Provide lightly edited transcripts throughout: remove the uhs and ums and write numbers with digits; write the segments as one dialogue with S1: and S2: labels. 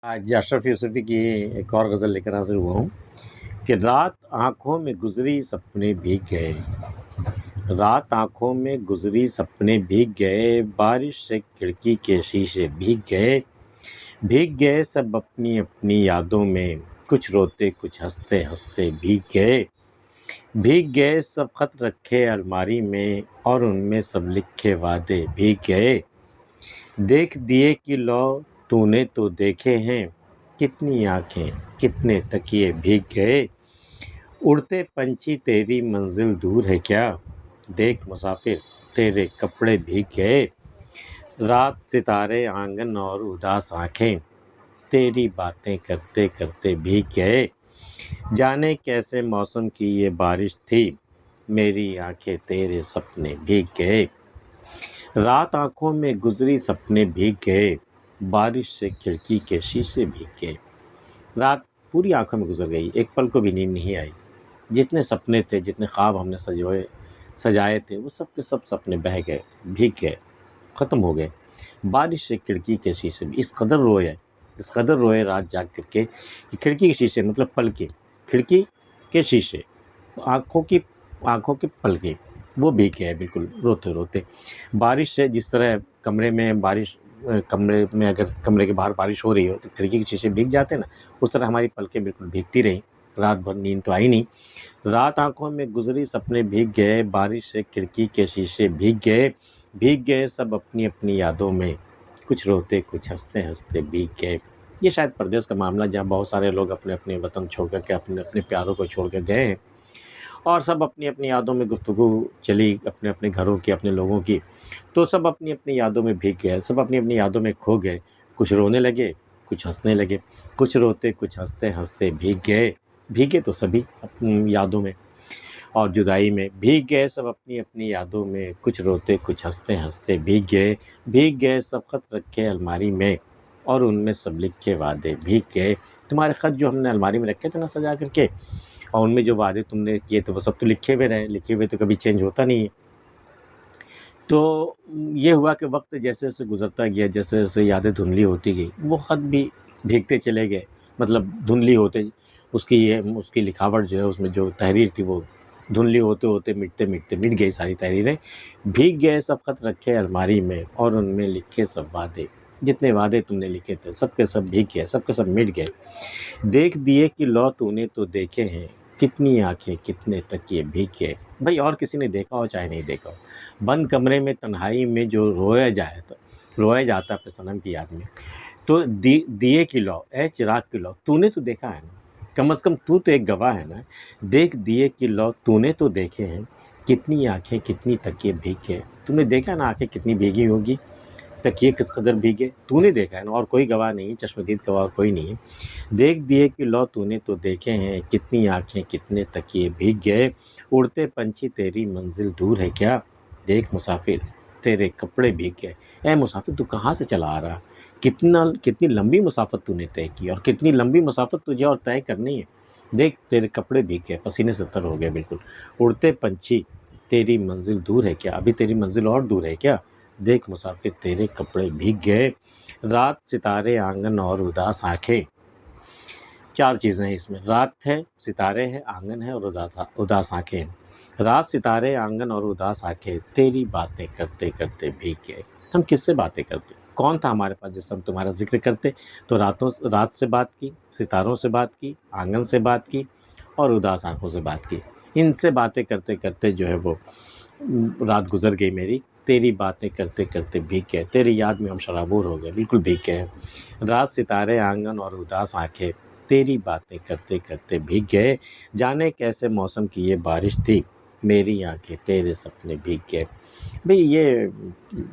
S1: आज अशरफ यूसुफ़ी की एक और गज़ल लेकर हाज़िर हुआ हूँ कि रात आँखों में गुज़री सपने भीग गए। रात आँखों में गुज़री सपने भीग गए, बारिश से खिड़की के शीशे भीग गए। भीग गए सब अपनी अपनी यादों में, कुछ रोते कुछ हँसते हँसते भीग गए। भीग गए सब ख़त रखे अलमारी में, और उनमें सब लिखे वादे भीग गए। देख दिए कि लो तूने तो देखे हैं, कितनी आँखें कितने तकिए भीग गए। उड़ते पंछी तेरी मंजिल दूर है क्या, देख मुसाफिर तेरे कपड़े भीग गए। रात सितारे आंगन और उदास आँखें, तेरी बातें करते करते भीग गए। जाने कैसे मौसम की ये बारिश थी, मेरी आँखें तेरे सपने भीग गए। रात आँखों में गुज़री सपने भीग गए, बारिश से खिड़की के शीशे भीग गए। रात पूरी आँखों में गुज़र गई, एक पल को भी नींद नहीं आई। जितने सपने थे, जितने ख्वाब हमने सजाए थे, वो सब के सब सपने बह गए, भीग गए, ख़त्म हो गए। बारिश से खिड़की के शीशे भी इस कदर रोए रात जाग करके कि खिड़की के शीशे मतलब पलके, खिड़की के शीशे, आँखों के पलके वो भीग गए बिल्कुल रोते रोते। बारिश से जिस तरह कमरे में अगर कमरे के बाहर बारिश हो रही हो तो खिड़की के शीशे भीग जाते हैं ना, उस तरह हमारी पलकें बिल्कुल भीगती रहीं। रात भर नींद तो आई नहीं। रात आँखों में गुज़री सपने भीग गए, बारिश से खिड़की के शीशे भीग गए सब अपनी अपनी यादों में, कुछ रोते कुछ हँसते हँसते भीग गए। ये शायद परदेश का मामला, जहाँ बहुत सारे लोग अपने अपने वतन छोड़ कर के अपने अपने प्यारों को छोड़ कर गए हैं और सब अपनी अपनी यादों में गुफ्तगू चली अपने अपने घरों की, अपने लोगों की, तो सब अपनी अपनी यादों में भीग गए, सब अपनी अपनी यादों में खो गए। कुछ रोने लगे, कुछ हंसने लगे, कुछ रोते कुछ हंसते हंसते भीग गए। भीगे तो सभी अपनी यादों में और जुदाई में भीग गए, सब अपनी अपनी यादों में, कुछ रोते कुछ हंसते हंसते भीग गए सब खत रखे अलमारी में, और उनमें सब लिखे वादे भीग गए। तुम्हारे ख़त जो हमने अलमारी में रखे थे ना सजा करके, और उनमें जो वादे तुमने किए थे वो सब तो लिखे हुए रहे, लिखे हुए तो कभी चेंज होता नहीं है। तो ये हुआ कि वक्त जैसे जैसे गुज़रता गया, जैसे जैसे यादें धुंधली होती गई, वो ख़त भी भीगते चले गए, मतलब धुंधली होते, उसकी लिखावट जो है, उसमें जो तहरीर थी वो धुंधली होते होते मिटते मिटते मिट गई सारी तहरीरें। भीग गए सब ख़त रखे अलमारी में, और उनमें लिखे सब वादे, जितने वादे तुमने लिखे थे सब के सब भीग गए, सब के सब मिट गए। देख दिए कि लो तूने तो देखे हैं, कितनी आँखें कितने तकिए भीग गए। भाई और किसी ने देखा हो चाहे नहीं देखा हो, बंद कमरे में तन्हाई में जो रोया जाता अपने सनम की याद में, तो दिए की लौ ए चिराग की लौ, तूने तो देखा है ना, कम से कम तू तो एक गवाह है ना। देख दिए की लौ तूने तो देखे हैं, कितनी आँखें कितनी तकिए भीग गए। तुमने देखा ना आँखें कितनी भीगी होगी, तकिए किस कदर भीगे, तूने देखा है ना, और कोई गवाह नहीं, चश्मदीद गवाह कोई नहीं है। देख दिए कि लो तूने तो देखे हैं, कितनी आँखें कितने तकिए भीग गए। उड़ते पंछी तेरी मंजिल दूर है क्या, देख मुसाफिर तेरे कपड़े भीग गए। ए मुसाफिर तू कहाँ से चला आ रहा, कितनी लंबी मुसाफत तूने तय की, और कितनी लंबी मुसाफत तुझे और तय करनी है। देख तेरे कपड़े भीग गए, पसीने से तर हो गए बिल्कुल। उड़ते पंछी तेरी मंजिल दूर है क्या, अभी तेरी मंजिल और दूर है क्या, देख मुसाफिर तेरे कपड़े भीग गए। रात सितारे आंगन और उदास आँखें, चार चीज़ें हैं इसमें, रात है, सितारे हैं, आंगन है और उदास आँखें हैं। रात सितारे आंगन और उदास आँखें, तेरी बातें करते करते भीग गए। हम किससे बातें करते, कौन था हमारे पास जिससे हम तुम्हारा जिक्र करते, तो रात से बात की, सितारों से बात की, आंगन से बात की और उदास आँखों से बात की। इनसे बातें करते करते जो है वो रात गुजर गई मेरी। तेरी बातें करते करते भीग गए, तेरी याद में हम शराबूर हो गए, बिल्कुल भीग गए। रात सितारे आंगन और उदास आँखें, तेरी बातें करते करते भीग गए। जाने कैसे मौसम की ये बारिश थी, मेरी आँखें तेरे सपने भीग गए। भाई ये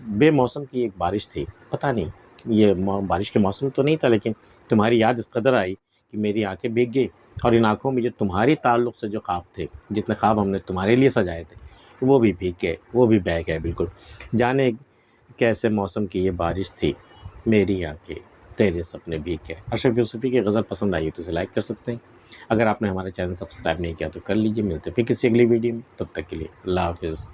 S1: बेमौसम की एक बारिश थी, पता नहीं ये बारिश के मौसम तो नहीं था, लेकिन तुम्हारी याद इस कदर आई कि मेरी आँखें भीग गई, और इन आँखों में जो तुम्हारी ताल्लुक़ से जो ख्वाब थे, जितने ख्वाब हमने तुम्हारे लिए सजाए थे, वो भी भीग गए, वो भी बह गए बिल्कुल। जाने कैसे मौसम की ये बारिश थी, मेरी आँखें तेरे सपने भीग गए। अशरफ यूसुफ़ी की गज़ल पसंद आई तो इसे लाइक कर सकते हैं। अगर आपने हमारा चैनल सब्सक्राइब नहीं किया तो कर लीजिए। मिलते हैं फिर किसी अगली वीडियो में, तब तक के लिए अल्लाह हाफ़िज़।